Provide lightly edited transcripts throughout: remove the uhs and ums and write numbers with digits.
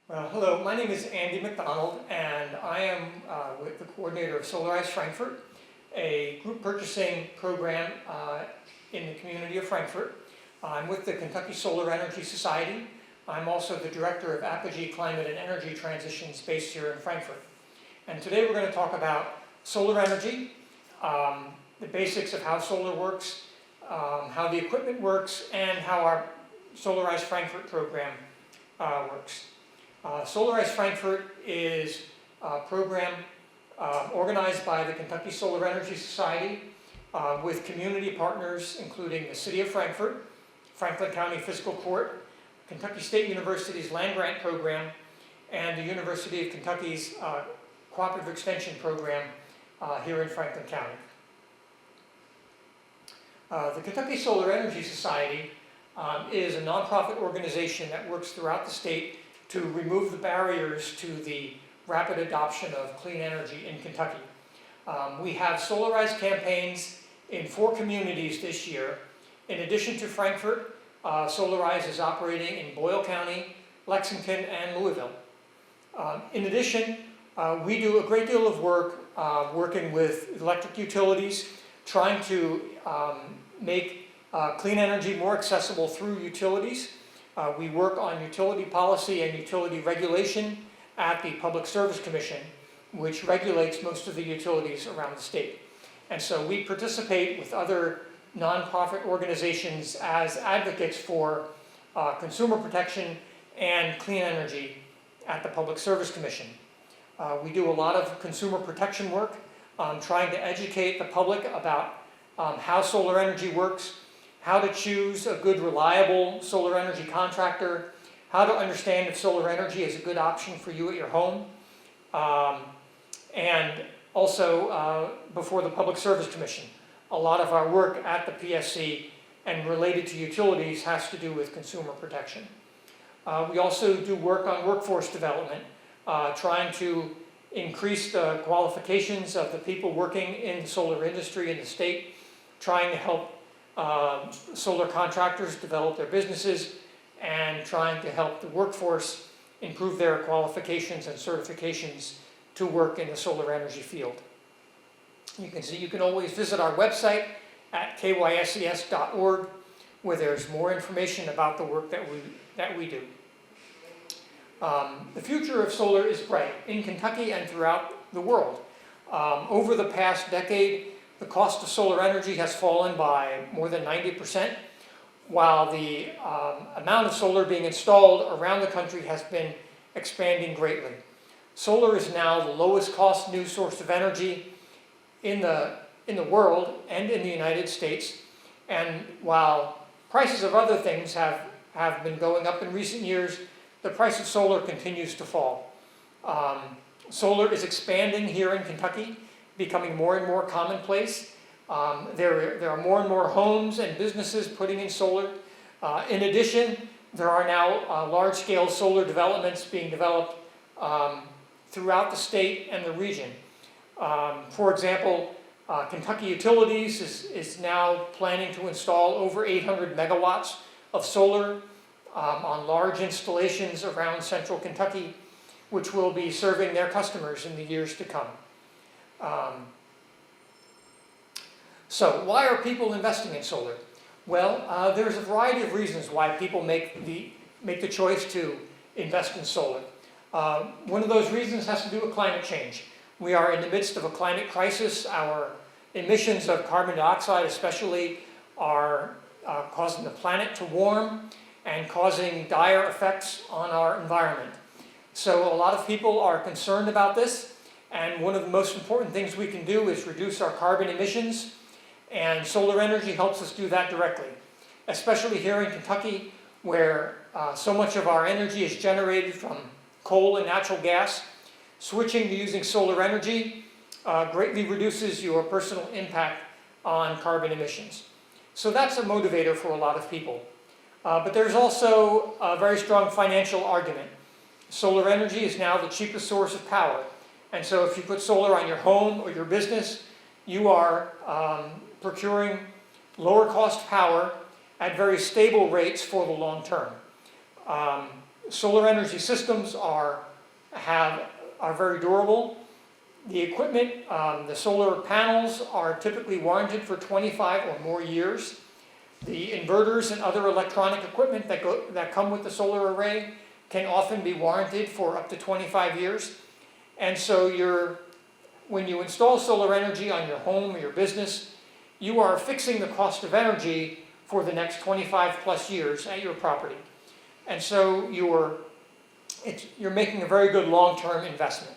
Well, hello, my name is Andy McDonald, and I am with the coordinator of Sawyier Frankfurt, a group purchasing program in the community of Frankfurt. I'm with the Kentucky Solar Energy Society. I'm also the director of Apogee Climate and Energy Transitions based here in Frankfurt. And today we're going to talk about solar energy, the basics of how solar works, how the equipment works, and how our Sawyier Frankfurt program works. Sawyier Frankfurt is a program organized by the Kentucky Solar Energy Society with community partners including the City of Frankfurt, Franklin County Fiscal Court, Kentucky State University's Land Grant Program, and the University of Kentucky's Cooperative Extension Program here in Franklin County. The Kentucky Solar Energy Society is a nonprofit organization that works throughout the state to remove the barriers to the rapid adoption of clean energy in Kentucky. We have solarized campaigns in 4 communities this year. In addition to Frankfurt, Solarize is operating in Boyle County, Lexington, and Louisville. In addition, we do a great deal of work working with electric utilities, trying to make clean energy more accessible through utilities. We work on utility policy and utility regulation at the Public Service Commission, which regulates most of the utilities around the state. And so we participate with other nonprofit organizations as advocates for consumer protection and clean energy at the Public Service Commission. We do a lot of consumer protection work, trying to educate the public about how solar energy works, how to choose a good, reliable solar energy contractor, how to understand if solar energy is a good option for you at your home, and also before the Public Service Commission. A lot of our work at the PSC and related to utilities has to do with consumer protection. We also do work on workforce development, trying to increase the qualifications of the people working in the solar industry in the state, trying to help solar contractors develop their businesses, and trying to help the workforce improve their qualifications and certifications to work in the solar energy field. You can always visit our website at kyscs.org, where there's more information about the work that we do. The future of solar is bright in Kentucky and throughout the world. Over the past decade, the cost of solar energy has fallen by more than 90%, while the amount of solar being installed around the country has been expanding greatly. Solar is now the lowest cost new source of energy in the world and in the United States. And while prices of other things have been going up in recent years, the price of solar continues to fall. Solar is expanding here in Kentucky, becoming more and more commonplace. There are more and more homes and businesses putting in solar. In addition, there are now large-scale solar developments being developed throughout the state and the region. For example, Kentucky Utilities is now planning to install over 800 megawatts of solar on large installations around central Kentucky, which will be serving their customers in the years to come. So why are people investing in solar? Well, there's a variety of reasons why people make the choice to invest in solar. One of those reasons has to do with climate change. We are in the midst of a climate crisis. Our emissions of carbon dioxide especially are causing the planet to warm and causing dire effects on our environment. So a lot of people are concerned about this, and one of the most important things we can do is reduce our carbon emissions, and solar energy helps us do that directly, especially here in Kentucky, where so much of our energy is generated from coal and natural gas. Switching to using solar energy greatly reduces your personal impact on carbon emissions. So that's a motivator for a lot of people. But there's also a very strong financial argument. Solar energy is now the cheapest source of power. And so if you put solar on your home or your business, you are procuring lower cost power at very stable rates for the long term. Solar energy systems are very durable. The equipment, the solar panels are typically warranted for 25 or more years. The inverters and other electronic equipment that come with the solar array can often be warranted for up to 25 years. And so when you install solar energy on your home or your business, you are fixing the cost of energy for the next 25 plus years at your property. And so you're making a very good long-term investment.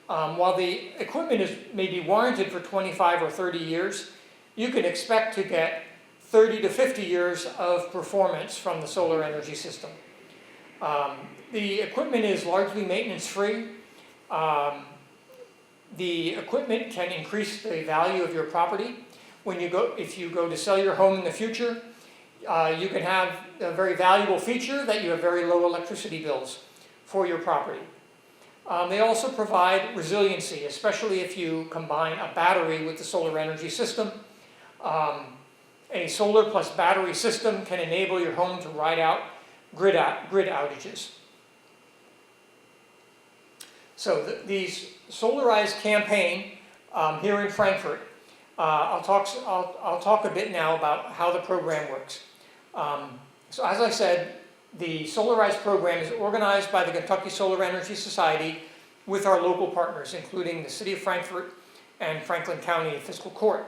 While the equipment may be warranted for 25 or 30 years, you can expect to get 30 to 50 years of performance from the solar energy system. The equipment is largely maintenance-free. The equipment can increase the value of your property. If you go to sell your home in the future, you can have a very valuable feature that you have very low electricity bills for your property. They also provide resiliency, especially if you combine a battery with the solar energy system. A solar plus battery system can enable your home to ride out grid outages. So the Solarized campaign here in Frankfurt, I'll talk a bit now about how the program works. So as I said, the Solarized program is organized by the Kentucky Solar Energy Society with our local partners, including the City of Frankfurt and Franklin County Fiscal Court.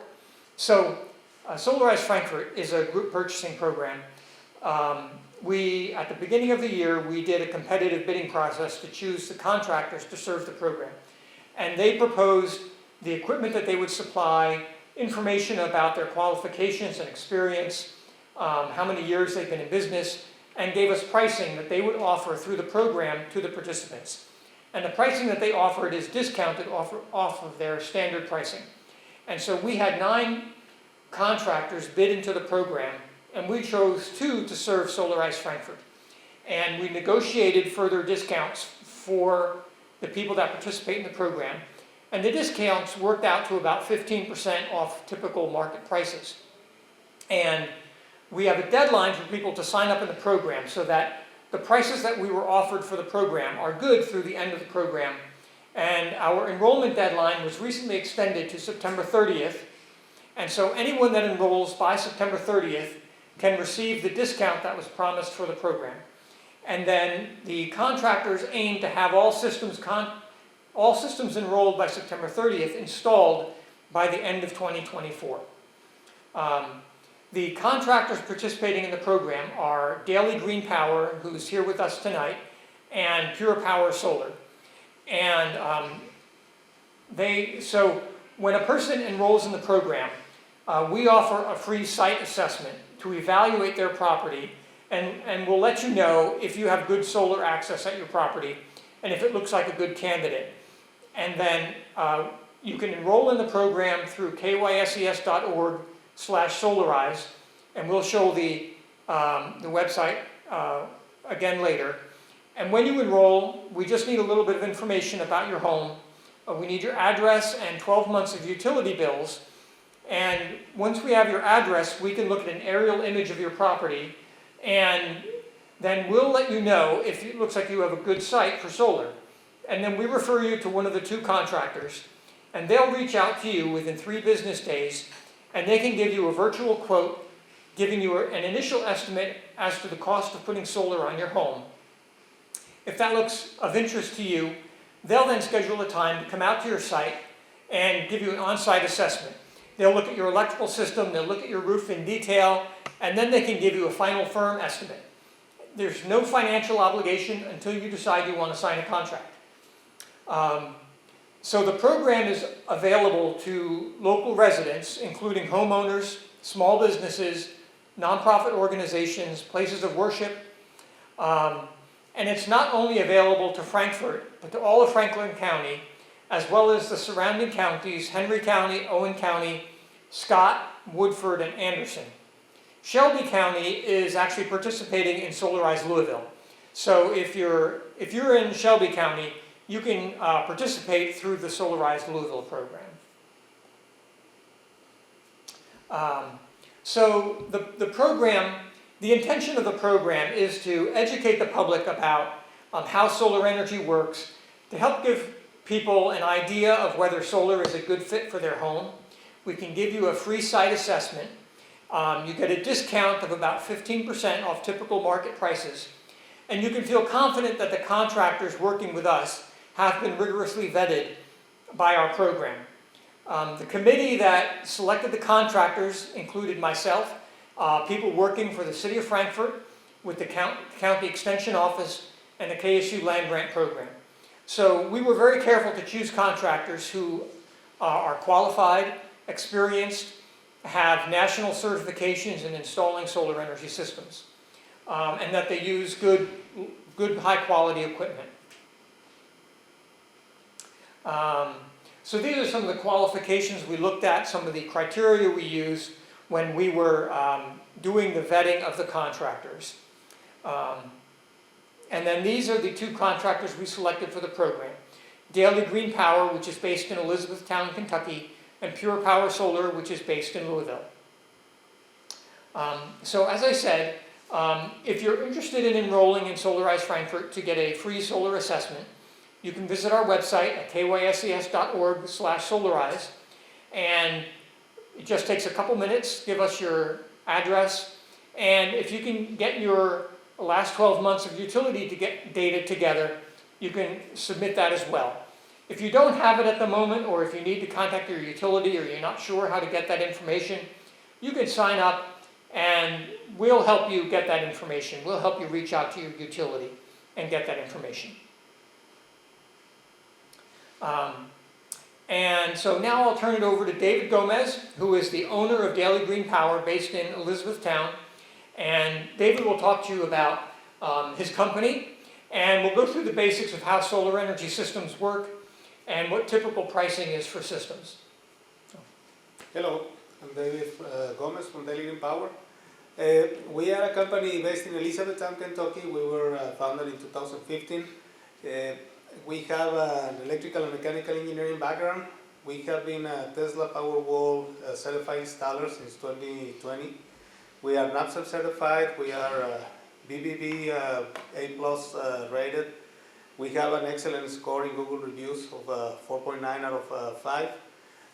So Solarized Frankfurt is a group purchasing program. At the beginning of the year, we did a competitive bidding process to choose the contractors to serve the program. And they proposed the equipment that they would supply, information about their qualifications and experience, how many years they've been in business, and gave us pricing that they would offer through the program to the participants. And the pricing that they offered is discounted off of their standard pricing. And so we had 9 contractors bid into the program, and we chose 2 to serve Solarized Frankfurt. And we negotiated further discounts for the people that participate in the program. And the discounts worked out to about 15% off typical market prices. And we have a deadline for people to sign up in the program so that the prices that we were offered for the program are good through the end of the program. And our enrollment deadline was recently extended to September 30th. And so anyone that enrolls by September 30th can receive the discount that was promised for the program. And then the contractors aim to have all systems enrolled by September 30th installed by the end of 2024. The contractors participating in the program are Daily Green Power, who's here with us tonight, and Pure Power Solar. And so when a person enrolls in the program, we offer a free site assessment to evaluate their property, and we'll let you know if you have good solar access at your property and if it looks like a good candidate. And then you can enroll in the program through kyses.org/solarize, and we'll show the website again later. And when you enroll, we just need a little bit of information about your home. We need your address and 12 months of utility bills. And once we have your address, we can look at an aerial image of your property, and then we'll let you know if it looks like you have a good site for solar. And then we refer you to one of the 2 contractors, and they'll reach out to you within 3 business days, and they can give you a virtual quote, giving you an initial estimate as to the cost of putting solar on your home. If that looks of interest to you, they'll then schedule a time to come out to your site and give you an on-site assessment. They'll look at your electrical system, they'll look at your roof in detail, and then they can give you a final firm estimate. There's no financial obligation until you decide you want to sign a contract. So the program is available to local residents, including homeowners, small businesses, nonprofit organizations, places of worship. And it's not only available to Frankfurt, but to all of Franklin County, as well as the surrounding counties, Henry County, Owen County, Scott, Woodford, and Anderson. Shelby County is actually participating in Solarized Louisville. So if you're in Shelby County, you can participate through the Solarized Louisville program. So the program, The intention of the program is to educate the public about how solar energy works, to help give people an idea of whether solar is a good fit for their home. We can give you a free site assessment. You get a discount of about 15% off typical market prices. And you can feel confident that the contractors working with us have been rigorously vetted by our program. The committee that selected the contractors included myself, people working for the City of Frankfurt with the County Extension Office and the KSU Land Grant Program. So we were very careful to choose contractors who are qualified, experienced, have national certifications in installing solar energy systems, and that they use good high-quality equipment. So these are some of the qualifications we looked at, some of the criteria we used when we were doing the vetting of the contractors. And then these are the two contractors we selected for the program. Daily Green Power, which is based in Elizabethtown, Kentucky, and Pure Power Solar, which is based in Louisville. So as I said, if you're interested in enrolling in Solarize Frankfurt to get a free solar assessment, you can visit our website at kyses.org/solarize, and it just takes a couple minutes. Give us your address, and if you can get your last 12 months of utility to get data together, you can submit that as well. If you don't have it at the moment, or if you need to contact your utility or you're not sure how to get that information, you can sign up and we'll help you get that information. We'll help you reach out to your utility and get that information. And so now I'll turn it over to David Gomez, who is the owner of Daily Green Power based in Elizabethtown. And David will talk to you about his company, and we'll go through the basics of how solar energy systems work and what typical pricing is for systems. Hello, I'm David Gomez from Daily Green Power. We are a company based in Elizabethtown, Kentucky. We were founded in 2015. We have an electrical and mechanical engineering background. We have been a Tesla Powerwall certified installer since 2020. We are NAPSEP certified. We are BBB A+ rated. We have an excellent score in Google reviews of 4.9 out of 5.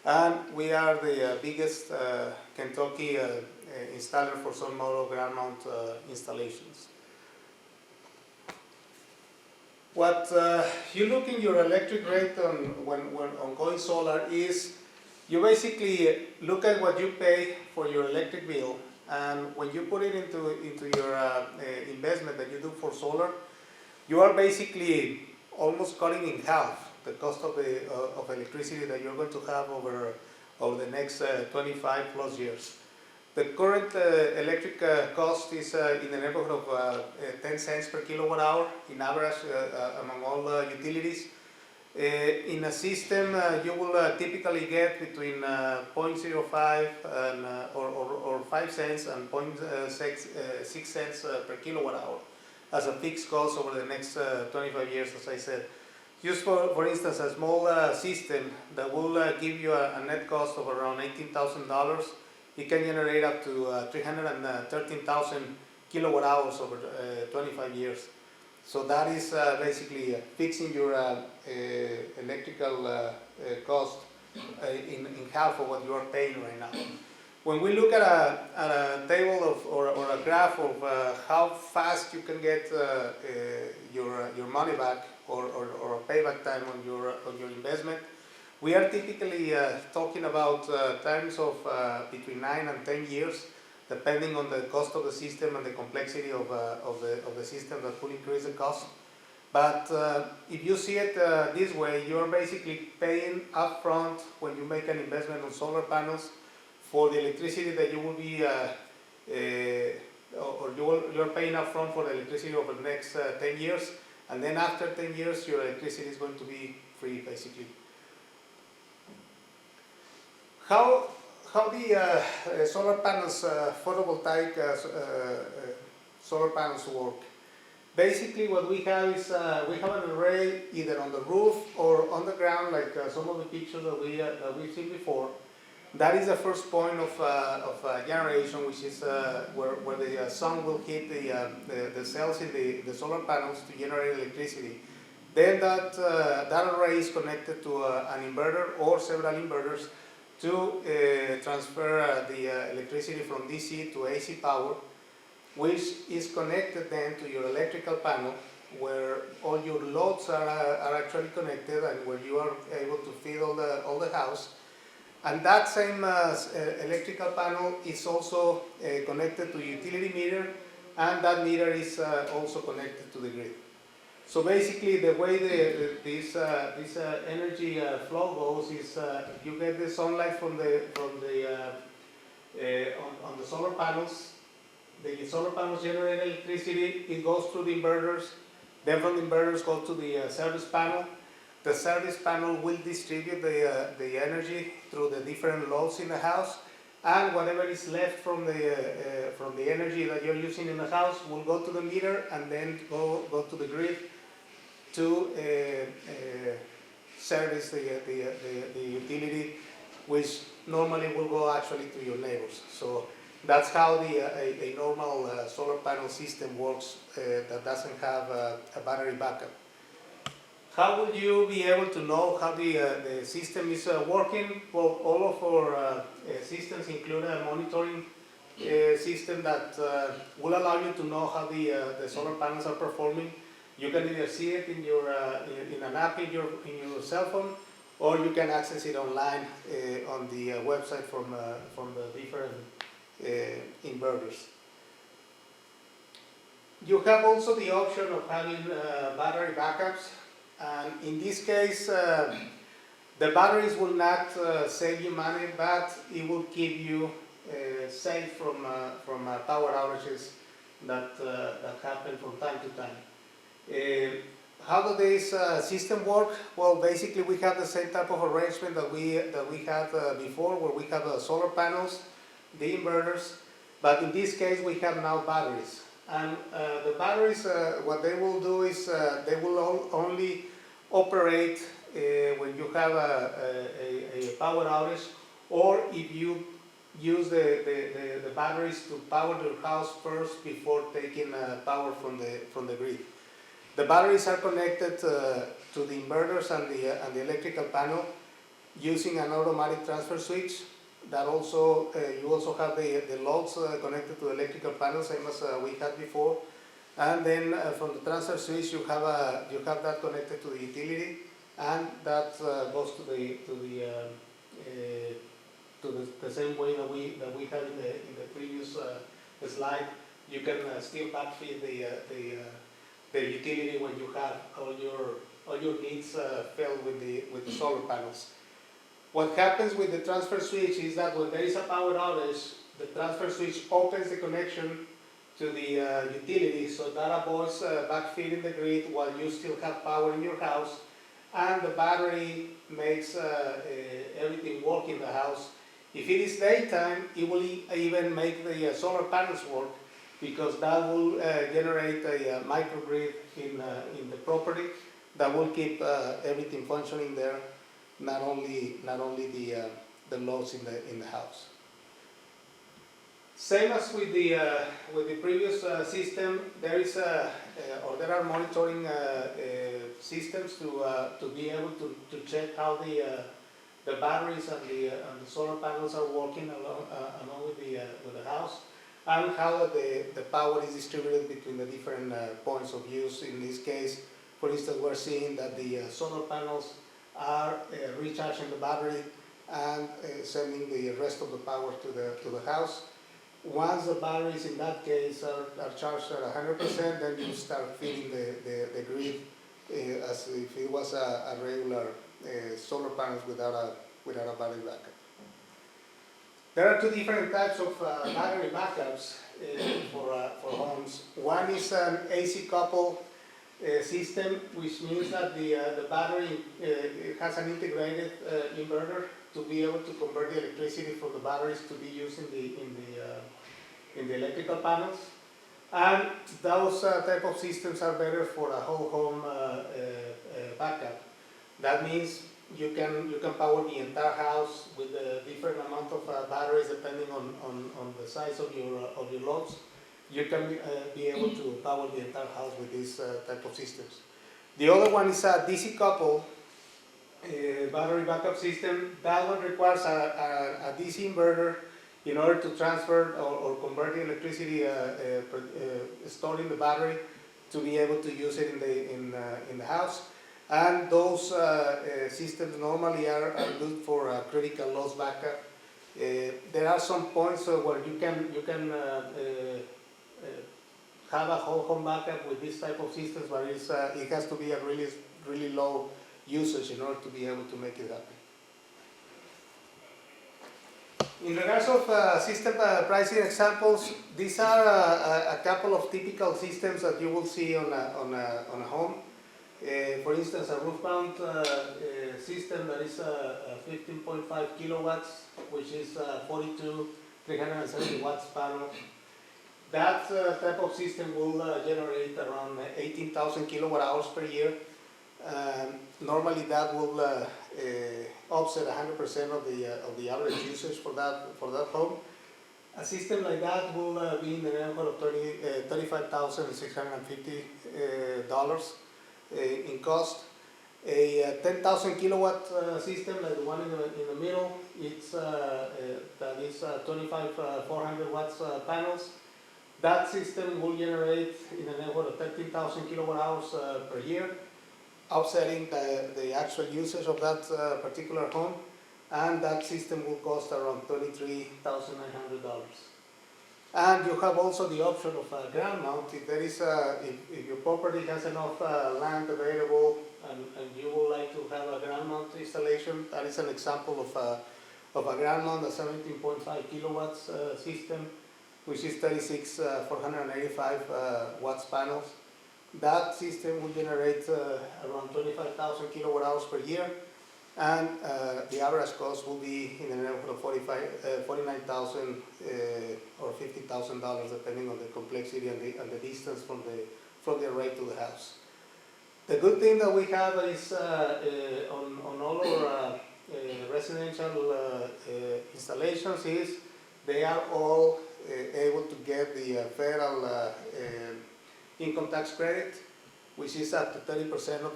And we are the biggest Kentucky installer for sun motor ground mount installations. What you look in your electric rate when going solar is you basically look at what you pay for your electric bill, and when you put it into your investment that you do for solar, you are basically almost cutting in half the cost of electricity that you're going to have over the next 25 plus years. The current electric cost is in the neighborhood of 10 cents per kilowatt hour in average among all utilities. In a system, you will typically get between 0.05 and, or 5 cents and 0.6 cents per kilowatt hour as a fixed cost over the next 25 years, as I said. Use for instance, a small system that will give you a net cost of around $18,000. It can generate up to 313,000 kilowatt hours over 25 years. So that is basically fixing your electrical cost in half of what you are paying right now. When we look at a table of, or a graph of how fast you can get your money back or a payback time on your investment, we are typically talking about times of between 9 and 10 years, depending on the cost of the system and the complexity of the system that will increase the cost. But if you see it this way, you're basically paying upfront when you make an investment on solar panels for the electricity that you will be, you're paying upfront for the electricity over the next 10 years, and then after 10 years, your electricity is going to be free, basically. How the solar panels, photovoltaic solar panels work? Basically, what we have is we have an array either on the roof or on the ground, like some of the pictures that we've seen before. That is the first point of generation, which is where the sun will hit the cells in the solar panels to generate electricity. Then that array is connected to an inverter or several inverters to transfer the electricity from DC to AC power, which is connected then to your electrical panel, where all your loads are actually connected and where you are able to feed all the house. And that same electrical panel is also connected to utility meter, and that meter is also connected to the grid. So basically, the way this energy flow goes is you get the sunlight from the on the solar panels. The solar panels generate electricity. It goes through the inverters. Then from the inverters goes to the service panel. The service panel will distribute the energy through the different loads in the house, and whatever is left from the energy that you're using in the house will go to the meter and then go to the grid to service the utility, which normally will go actually to your neighbors. So that's how a normal solar panel system works that doesn't have a battery backup. How will you be able to know how the system is working? Well, all of our systems include a monitoring system that will allow you to know how the solar panels are performing. You can either see it in an app in your cell phone, or you can access it online on the website from the different inverters. You have also the option of having battery backups, and in this case, the batteries will not save you money, but it will keep you safe from power outages that happen from time to time. How does this system work? Well, basically we have the same type of arrangement that we had before, where we have solar panels, the inverters, but in this case we have now batteries. And the batteries, what they will do is they will only operate when you have a power outage, or if you use the batteries to power your house first before taking power from the grid. The batteries are connected to the inverters and the electrical panel using an automatic transfer switch. That also you also have the loads connected to the electrical panel, same as we had before. And then from the transfer switch, you have that connected to the utility, and that goes to the same way that we had in the previous slide. You can still backfeed the utility when you have all your needs filled with the solar panels. What happens with the transfer switch is that when there is a power outage, the transfer switch opens the connection to the utility, so that avoids backfeeding the grid while you still have power in your house, and the battery makes everything work in the house. If it is daytime, it will even make the solar panels work, because that will generate a microgrid in the property that will keep everything functioning there, not only the loads in the house. Same as with the previous system, there are monitoring systems to be able to check how the batteries and the solar panels are working along with the house, and how the power is distributed between the different points of use. In this case, for instance, we're seeing that the solar panels are recharging the battery and sending the rest of the power to the house. Once the batteries in that case are charged at 100%, then you start feeding the grid as if it was a regular solar panels without a battery backup. There are two different types of battery backups for homes. One is an AC coupled system, which means that the battery has an integrated inverter to be able to convert the electricity from the batteries to be used in the electrical panels. And those type of systems are better for a whole home backup. That means you can power the entire house with a different amount of batteries depending on the size of your loads. You can be able to power the entire house with this type of systems. The other one is a DC couple battery backup system. That one requires a DC inverter in order to transfer or convert the electricity stored in the battery to be able to use it in the house. And those systems normally are good for critical loss backup. There are some points where you can have a whole home backup with this type of systems, but it has to be a really low usage in order to be able to make it happen. In regards of system pricing examples, these are a couple of typical systems that you will see on a home. For instance, a roof mount system that is 15.5 kilowatts, which is 42 370 watts panel. That type of system will generate around 18,000 kilowatt hours per year. Normally that will offset 100% of the average usage for that home. A system like that will be in the neighborhood of $35,650 in cost. A 10,000 kilowatt system like the one in the middle, it's that is 400 watts panels. That system will generate in the neighborhood of 13,000 kilowatt hours per year, offsetting the actual usage of that particular home, and that system will cost around $23,900. And you have also the option of a ground mount. If there is if your property has enough land available and you would like to have a ground mount installation, that is an example of a ground mount, a 17.5 kilowatts system, which is 485 watts panels. That system will generate around 25,000 kilowatt hours per year, and the average cost will be in the neighborhood of $49,000 or $50,000, depending on the complexity and the distance from the array to the house. The good thing that we have is on all our residential installations is they are all able to get the federal income tax credit, which is up to 30% of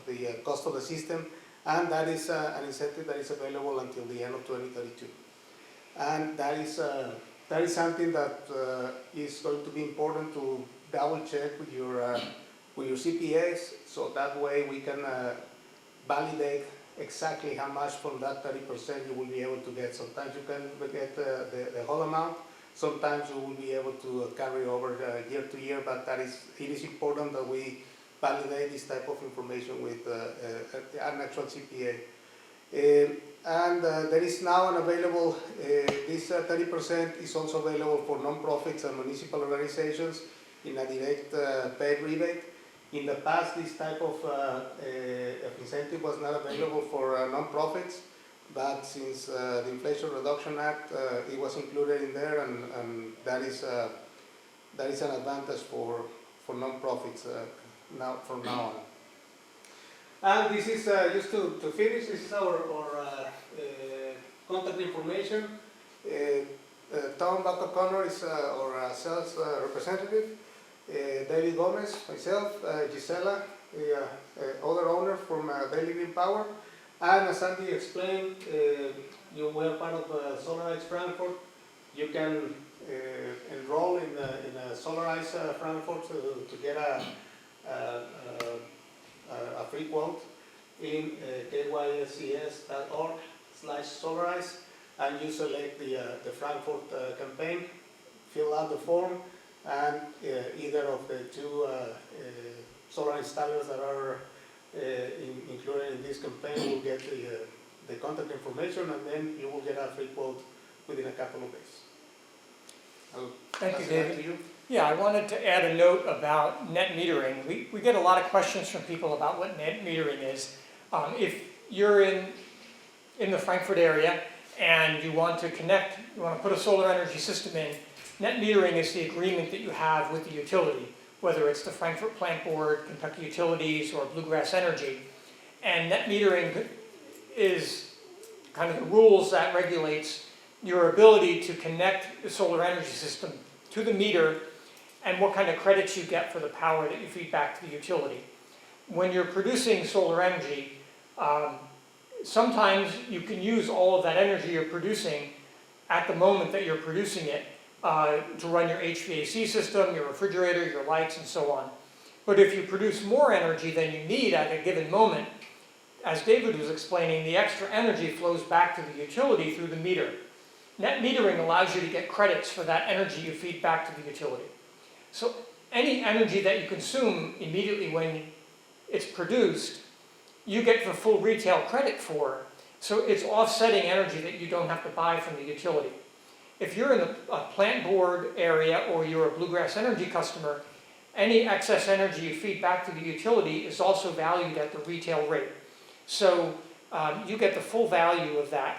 the cost of the system, and that is an incentive that is available until the end of 2032. And that is something that is going to be important to double check with your CPAs, so that way we can validate exactly how much from that 30% you will be able to get. Sometimes you can get the whole amount. Sometimes you will be able to carry over year to year, but it is important that we validate this type of information with an actual CPA. And there is now an available, this 30% is also available for non-profits and municipal organizations in a direct paid rebate. In the past, this type of incentive was not available for non-profits, but since the Inflation Reduction Act, it was included in there, and that is an advantage for non-profits from now on. And this is just to finish. This is our contact information. Tom O'Connor is our sales representative. David Gomez, myself, Gisela, the other owner from Daily Green Power. And as Andy explained, you were part of Solarize Frankfurt. You can enroll in a Solarize Frankfurt to get a free quote in kyscs.org/Solarize, and you select the Frankfurt campaign, fill out the form, and either of the two solar installers that are included in this campaign will get the contact information, and then you will get a free quote within a couple of days. Thank you, David. Yeah, I wanted to add a note about net metering. We get a lot of questions from people about what net metering is. If you're in the Frankfurt area and you want to connect, you want to put a solar energy system in, net metering is the agreement that you have with the utility, whether it's the Frankfurt Plant Board, Kentucky Utilities, or Bluegrass Energy. And net metering is kind of the rules that regulates your ability to connect the solar energy system to the meter and what kind of credits you get for the power that you feed back to the utility. When you're producing solar energy, sometimes you can use all of that energy you're producing at the moment that you're producing it to run your HVAC system, your refrigerator, your lights, and so on. But if you produce more energy than you need at a given moment, as David was explaining, the extra energy flows back to the utility through the meter. Net metering allows you to get credits for that energy you feed back to the utility. So any energy that you consume immediately when it's produced, you get the full retail credit for. So it's offsetting energy that you don't have to buy from the utility. If you're in a plant board area or you're a Bluegrass Energy customer, any excess energy you feed back to the utility is also valued at the retail rate. So you get the full value of that.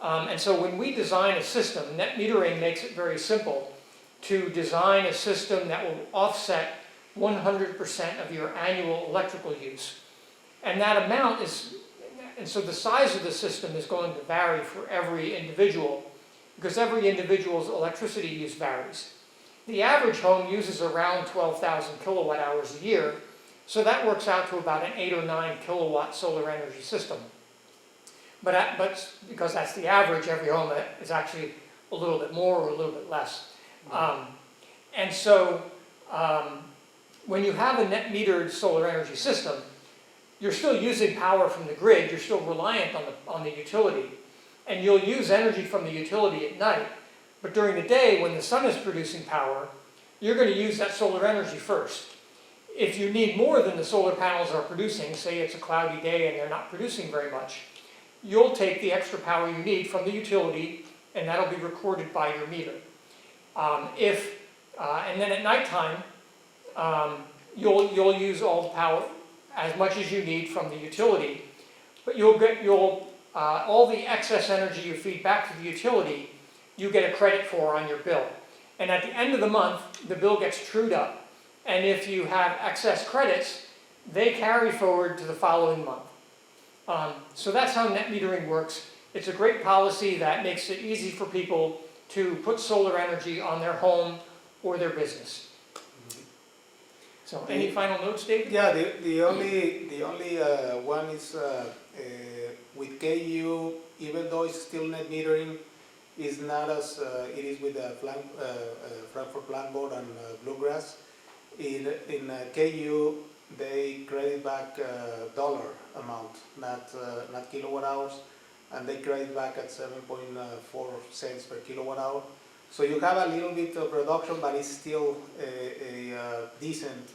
And so when we design a system, net metering makes it very simple to design a system that will offset 100% of your annual electrical use. And that amount is, and so the size of the system is going to vary for every individual because every individual's electricity use varies. The average home uses around 12,000 kilowatt hours a year, so that works out to about an 8 or 9 kilowatt solar energy system. But because that's the average, every home is actually a little bit more or a little bit less. And so when you have a net metered solar energy system, you're still using power from the grid, you're still reliant on the utility, and you'll use energy from the utility at night. But during the day, when the sun is producing power, you're going to use that solar energy first. If you need more than the solar panels are producing, say it's a cloudy day and they're not producing very much, you'll take the extra power you need from the utility, and that'll be recorded by your meter. And then at nighttime, you'll use all the power, as much as you need from the utility, but all the excess energy you feed back to the utility, you get a credit for on your bill. And at the end of the month, the bill gets trued up, and if you have excess credits, they carry forward to the following month. So that's how net metering works. It's a great policy that makes it easy for people to put solar energy on their home or their business. So any final notes, David? Yeah, the only one is with KU, even though it's still net metering, is not as it is with Frankfurt Plant Board and Bluegrass. In KU, they credit back dollar amount, not kilowatt hours, and they credit back at 7.4 cents per kilowatt hour. So you have a little bit of reduction, but it's still a decent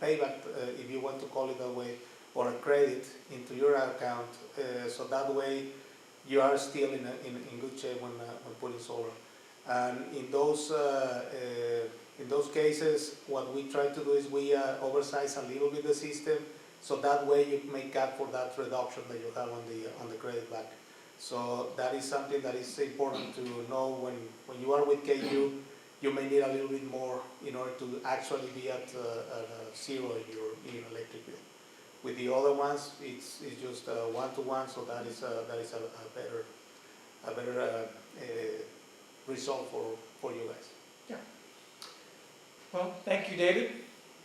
payback, if you want to call it that way, or a credit into your account. So that way you are still in good shape when putting solar. And in those cases, what we try to do is we oversize a little bit the system, so that way you make up for that reduction that you have on the credit back. So that is something that is important to know when you are with KU. You may need a little bit more in order to actually be at zero in your electric bill. With the other ones, it's just one-to-one, so that is a better result for you guys. Yeah. Well, thank you, David.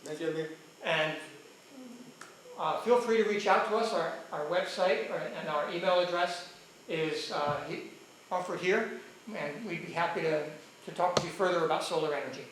Thank you, David. And feel free to reach out to us. Our website and our email address is offered here, and we'd be happy to talk to you further about solar energy.